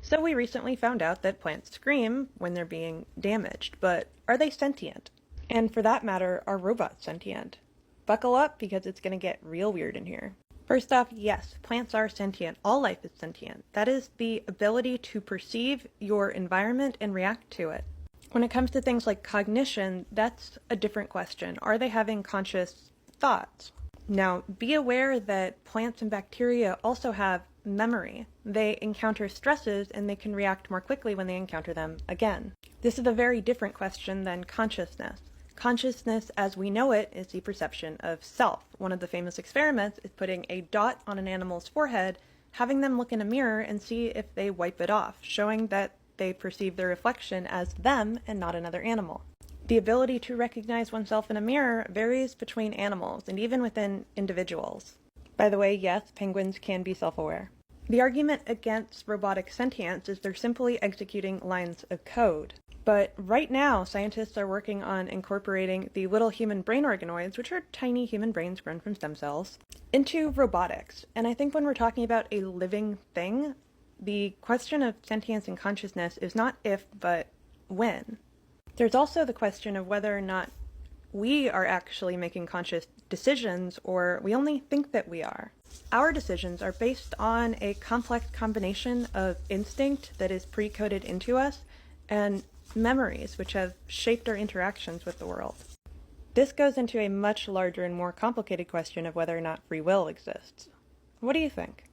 So we recently found out that plants scream when they're being damaged, but are they sentient? And for that matter, are robots sentient? Buckle up because it's going to get real weird in here. First off, yes, plants are sentient. All life is sentient. That is the ability to perceive your environment and react to it. When it comes to things like cognition, that's a different question. Are they having conscious thoughts? Now, be aware that plants and bacteria also have memory. They encounter stresses and they can react more quickly when they encounter them again. This is a very different question than consciousness. Consciousness, as we know it, is the perception of self. One of the famous experiments is putting a dot on an animal's forehead, having them look in a mirror and see if they wipe it off, showing that they perceive their reflection as them and not another animal. The ability to recognize oneself in a mirror varies between animals and even within individuals. By the way, yes, penguins can be self-aware. The argument against robotic sentience is they're simply executing lines of code. But right now, scientists are working on incorporating the little human brain organoids, which are tiny human brains grown from stem cells, into robotics. And I think when we're talking about a living thing, the question of sentience and consciousness is not if, but when. There's also the question of whether or not we are actually making conscious decisions, or we only think that we are. Our decisions are based on a complex combination of instinct that is pre-coded into us and memories which have shaped our interactions with the world. This goes into a much larger and more complicated question of whether or not free will exists. What do you think?